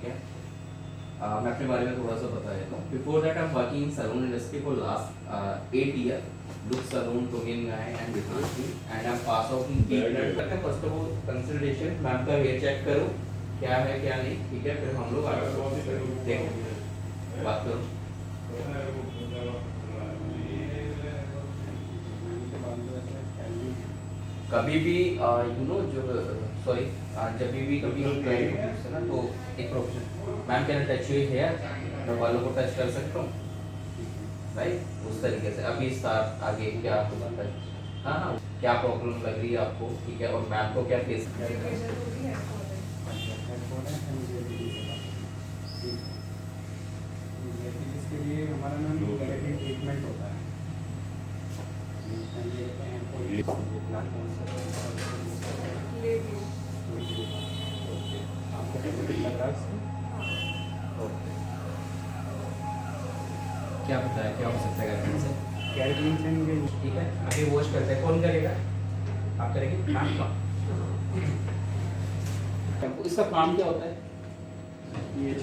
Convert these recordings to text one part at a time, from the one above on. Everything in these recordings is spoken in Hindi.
है। मैं अपने बारे में थोड़ा सा बता देता हूँ। Before that I am working in salon industry for last 8 year, look salon, Toni and Guy and differently, and I am pass out in gate. First of all consultation, ma'am का हेयर चेक करो क्या है क्या नहीं, ठीक है, फिर हम लोग आगे देखो बात करो। कभी भी यू नो जो सॉरी जब भी कभी हम क्लाइंट है ना, तो एक profession, ma'am can touch your hair, मैं बालों को टच कर सकता हूँ राइट, उस तरीके से। अभी स्टार्ट आगे क्या होगा टच, हाँ हाँ, क्या प्रॉब्लम लग रही है आपको, ठीक है, और मैम को क्या फेस इसके लिए हमारा नाम डायरेक्टली ट्रीटमेंट होता है। आपको बेनिफिट लग रहा है इससे? क्या पता है क्या हो सकता है करने से, कैरेटीन से इनके ठीक है। अभी वॉश करते हैं, कौन करेगा, आप करेंगे मैम का। इसका काम क्या होता है, pH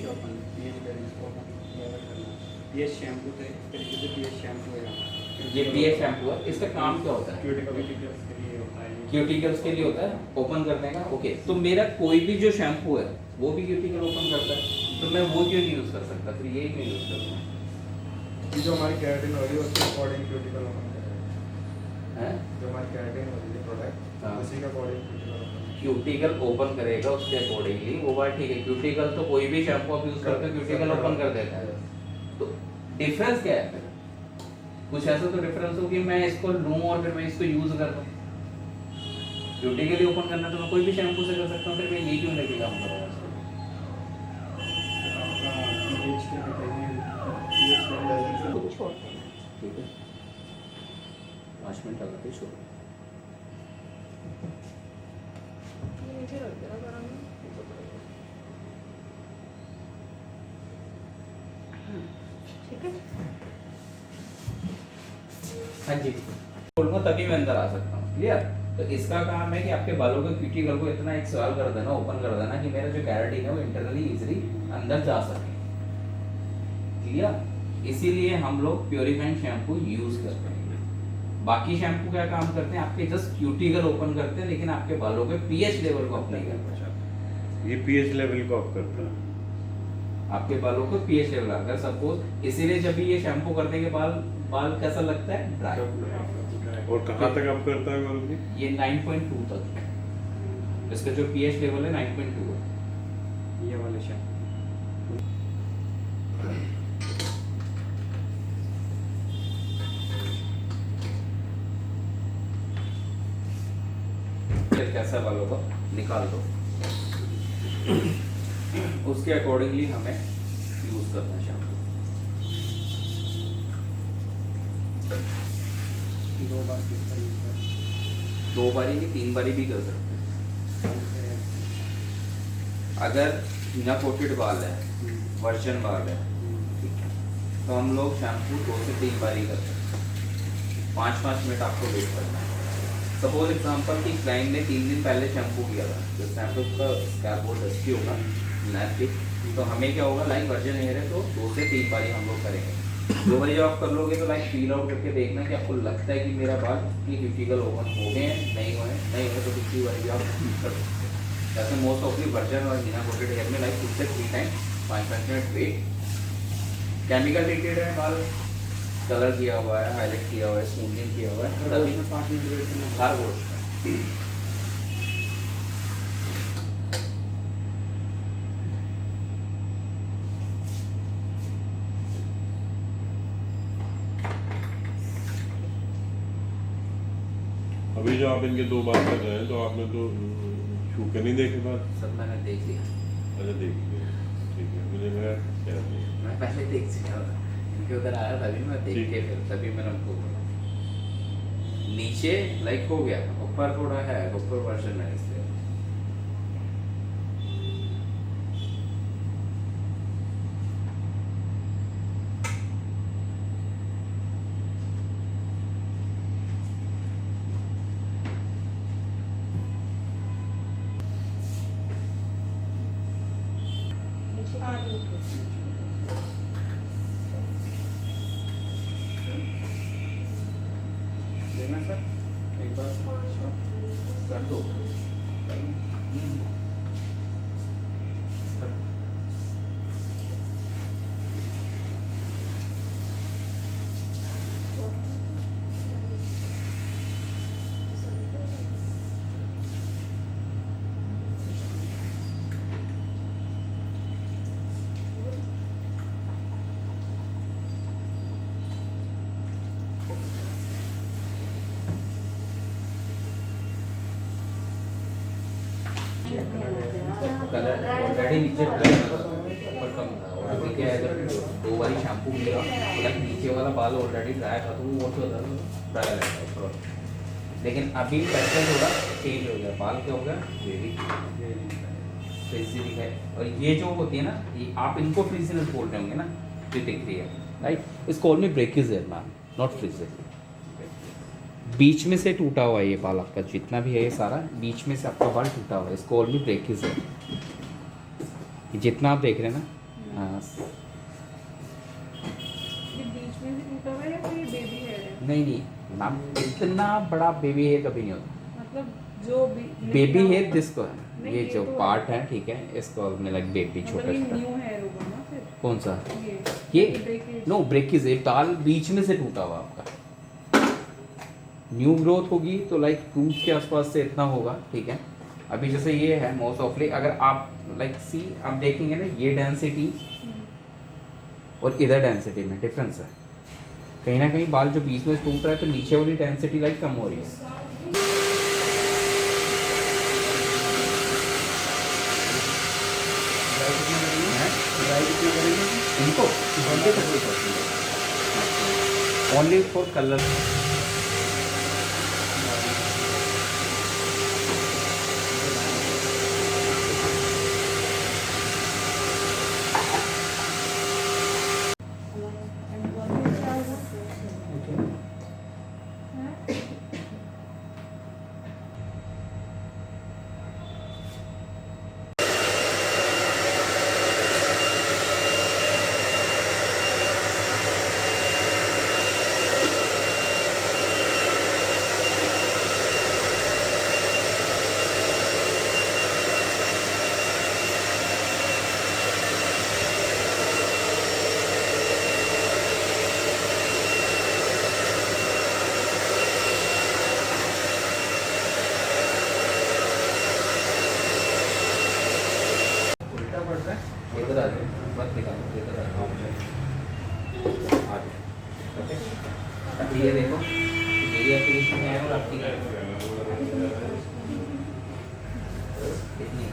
open, pH balance open level करना। पीएच शैम्पू तो एक तरीके से पीएच शैम्पू है। ये पीएच शैम्पू है, इसका काम क्या होता है, क्यूटिकल्स के लिए होता है। क्यूटिकल्स के लिए होता है, ओपन करने का। ओके, तो मेरा कोई भी जो शैम्पू है वो भी क्यूटिकल ओपन करता है, तो मैं वो क्यों नहीं यूज़ कर सकता, फिर यही क्यों यूज़ कर सकता ये जो हमारी कैरेटिन हो रही है उसके अकॉर्डिंग क्यूटिकल ओपन करेगा। है। जो हमारी कैरेटिन हो रही है प्रोडक्ट, हाँ। उसी का according cuticle open. Cuticle open करेगा उसके अकॉर्डिंगली, वो बात ठीक है। क्यूटिकल तो कोई भी शैम्पू आप यूज़ करते हो क्यूटिकल ओपन कर देता है, तो डिफरेंस क्या है फिर, कुछ ऐसा तो डिफरेंस हो कि मैं इसको लूँ और फिर मैं इसको यूज़ कर लूँ। क्यूटिकली ओपन करना तो मैं कोई भी शैम्पू से कर सकता हूँ, फिर मैं ये क्यों लेके काम कर रहा हूँ इसको? पीएच के बताइए, पीएच लेवल छोड़ते हैं। ठीक है, 5 मिनट लगा के छोड़ो। नीचे रख देना गरम में। ठीक है। हाँ जी, बोलूँगा तभी मैं अंदर आ सकता हूँ, क्लियर। तो इसका काम है कि आपके बालों के क्यूटिकल को इतना एक सवाल कर देना, ओपन कर देना कि मेरा जो कैरेटिन है वो इंटरनली इजीली अंदर जा सके, क्लियर। इसीलिए हम लोग प्योरीफाइंग शैम्पू यूज करते हैं। बाकी शैम्पू क्या काम करते हैं, आपके जस्ट क्यूटिकल ओपन करते हैं, लेकिन आपके बालों के पीएच लेवल को अप नहीं कर पाते। ये पीएच लेवल को अप करता है। आपके बालों को पीएच लेवल, अगर सपोज, इसीलिए जब भी ये शैम्पू करने के बाद बाल कैसा लगता है, ड्राई। और कहाँ तक अप करता है बाल की? ये 9.2 तक, इसका जो पीएच लेवल है 9.2 है। ये वाले शैम्पू। फिर कैसा बालों को निकाल दो, उसके अकॉर्डिंगली हमें यूज करना है शैम्पू। 2 बार किस तरीके 2 बारी नहीं 3 बारी भी कर सकते हैं। अगर बिना कोटेड बाल है, वर्जन बाल है, ठीक है, तो हम लोग शैम्पू 2 से 3 बारी कर सकते हैं। 5-5 मिनट आपको वेट करना है। सपोज एग्जांपल कि क्लाइंट ने 3 दिन पहले शैम्पू किया था, तो शैम्पू का स्कैल्प बहुत डस्टी होगा, नेचुरली, तो हमें क्या होगा, लाइक वर्जन हेयर है तो 2 से 3 बारी हम लोग करेंगे। 2 बारी जब आप कर लोगे तो लाइक फील आउट करके देखना कि आपको लगता है कि मेरा बाल की क्यूटिकल ओपन हो गए हैं, नहीं हुए हैं, नहीं हुए तो दूसरी बारी भी आप कर सकते हैं। जैसे मोस्ट ऑफली वर्जन और बिना कोटेड हेयर में लाइक 2 से 3 time 5-5 minute wait. Chemical treated है बाल, कलर किया हुआ है, हाईलाइट किया हुआ है, स्मूथनिंग किया हुआ है, तभी 5 मिनट वेट करना। हर वॉश में। अभी जो आप इनके 2 बार कर रहे हैं, तो आपने तो छू के नहीं देखे बाल? सब मैंने देख लिया, अच्छा, देख लिया, ठीक है। मुझे लगा क्या नहीं। मैं पहले देख लिया था, इनके उधर आया तभी मैं देख ठीक के फिर तभी मैंने उनको बोला। नीचे लाइक हो गया, ऊपर थोड़ा है, ऊपर वर्जन है इसलिए। देना सर एक बार कर दो। कलर ऑलरेडी नीचे ऊपर कम था और अभी क्या है, अगर 2 बारी शैम्पू किया तो लाइक नीचे वाला बाल ऑलरेडी ड्राई था तो वो तो ड्राई लगता है थोड़ा, लेकिन अभी पैटर्न थोड़ा चेंज हो गया, बाल क्या हो गया वेरी फ्रिजी दिखाए। और ये जो होती है ना, ये आप इनको फ्रिजीनेस बोल रहे होंगे ना, जो दिख रही है राइट, इस कॉल में ब्रेकेज है मैम, नॉट फ्रिजेज। बीच में से टूटा हुआ है ये बाल आपका, जितना भी है ये सारा बीच में से आपका बाल टूटा हुआ है, इसको ऑल में ब्रेकेज है, जितना आप देख रहे हैं ना। हाँ ये बीच में से टूटा हुआ है या फिर बेबी हेयर है? नहीं नहीं मैम, इतना बड़ा बेबी हेयर कभी नहीं होता। मतलब जो बेबी हेयर जिसको है, नहीं, ये ये जो तो पार्ट है ठीक है, इसको में लाइक बेबी मतलब छोटा ये छोटा। न्यू हेयर होगा ना फिर कौन सा? ये ये नो ब्रेकेज है, बाल बीच में से टूटा हुआ आपका। न्यू ग्रोथ होगी तो लाइक रूट के आसपास से इतना होगा, ठीक है। अभी जैसे ये है मोस्ट ऑफली, अगर आप लाइक सी आप देखेंगे ना, ये डेंसिटी और इधर डेंसिटी में डिफरेंस है, कहीं ना कहीं बाल जो बीच में टूट रहा है तो नीचे वाली डेंसिटी लाइक कम हो रही है। इनको ओनली फॉर कलर। इधर आ जाओ, मत निकालो, इधर आ जाओ, आ जाओ। ओके, ये देखो मेरी एप्लीकेशन में है और आपकी कितनी?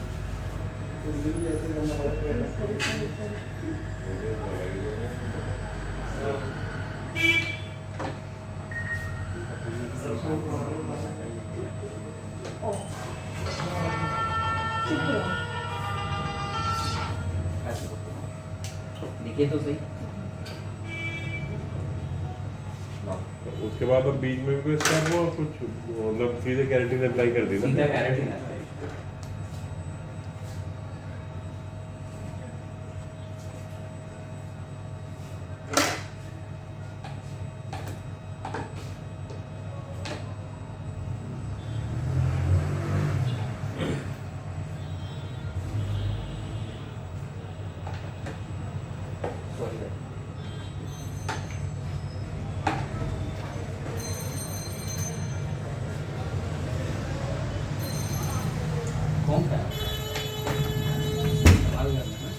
देखिए तो सही। उसके बाद अब बीच में भी कोई स्टेप हुआ कुछ, मतलब सीधे केराटिन अप्लाई कर दी ना? सीधा केराटिन है। सॉरी कौन था? सवाल करना है।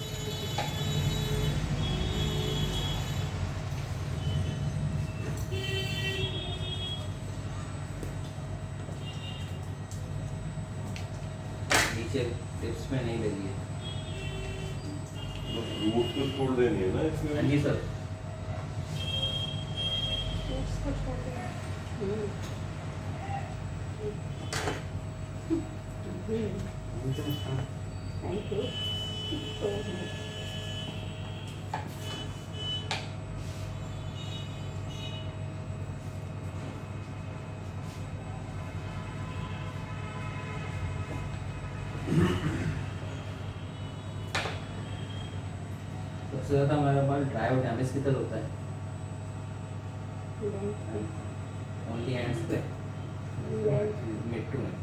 नीचे लिप्स में नहीं लगी है। रूट तो छोड़ देनी है ना हाँ इसमें? जी सर। Thank you. सबसे ज़्यादा हमारे पास ड्राई और डैमेज किधर होता है? ओनली एंड्स पे, मिड टू में।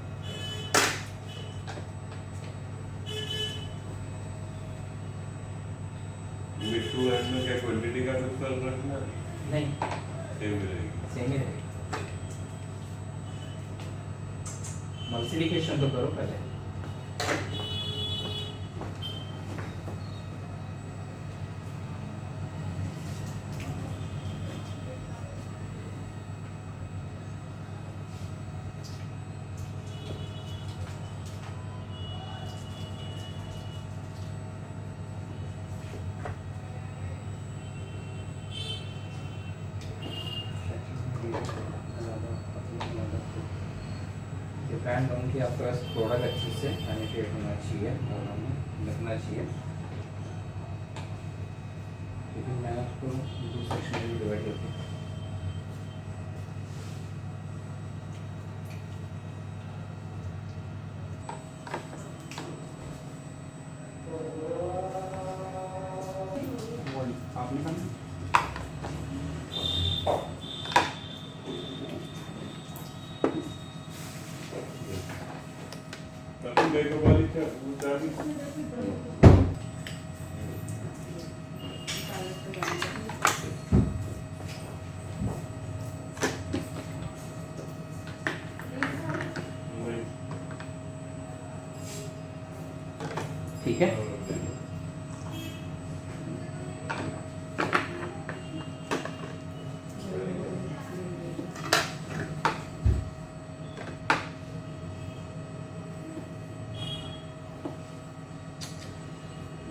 मिड टू एंड में क्या क्वांटिटी का कुछ फर्क रखना है? नहीं, सेम रहेगी। सेम ही रहेगी। मल्टीप्लिकेशन तो करो पहले। डिपेंड ऑन कि आपका प्रोडक्ट अच्छे से पेनिट्रेट होना चाहिए और हमें लगना चाहिए। लेकिन मैं आपको दो सेक्शन में डिवाइड करती हूँ। आपने कहा तभी मेरे को वाली क्या वो चाबी नहीं। ठीक है,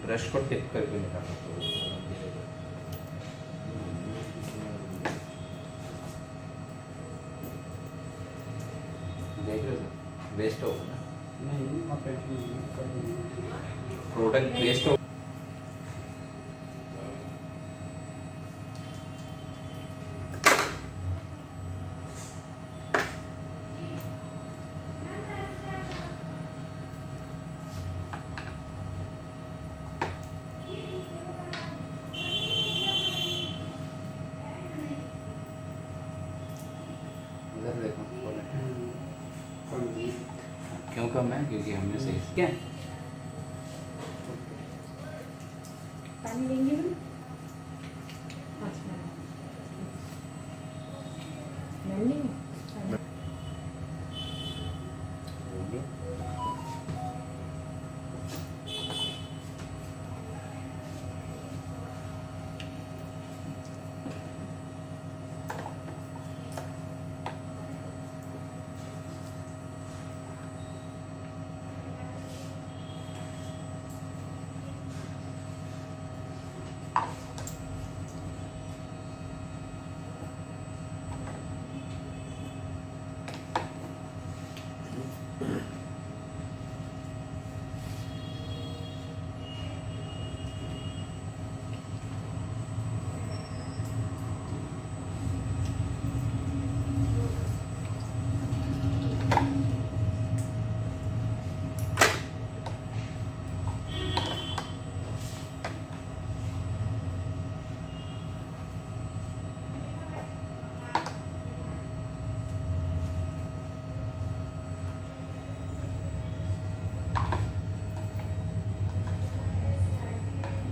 ब्रश को टिप करके निकालना तो देख रहे हो वेस्ट होगा ना, नहीं आप ऐसे प्रोडक्ट वेस्ट हो। इधर देखो क्यों कम है? क्योंकि हमने सही क्या है? पानी लेंगे ना? अच्छा नहीं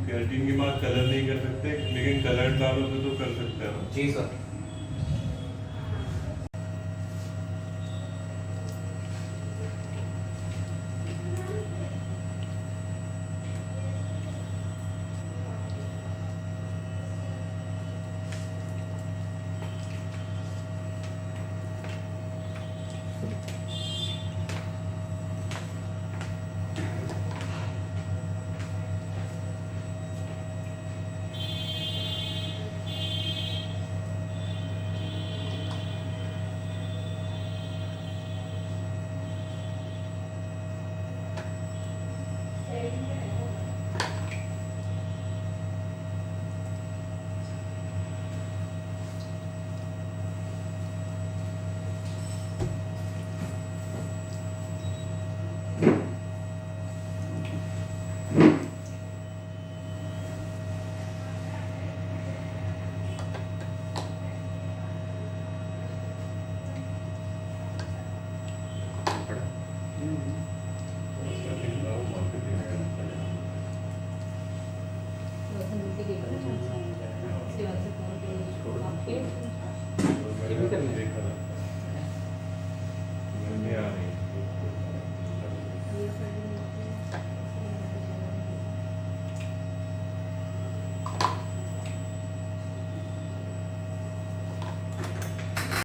कैल्टिन के बाद कलर नहीं कर सकते, लेकिन कलर डालो तो कर सकते हैं ना। जी सर।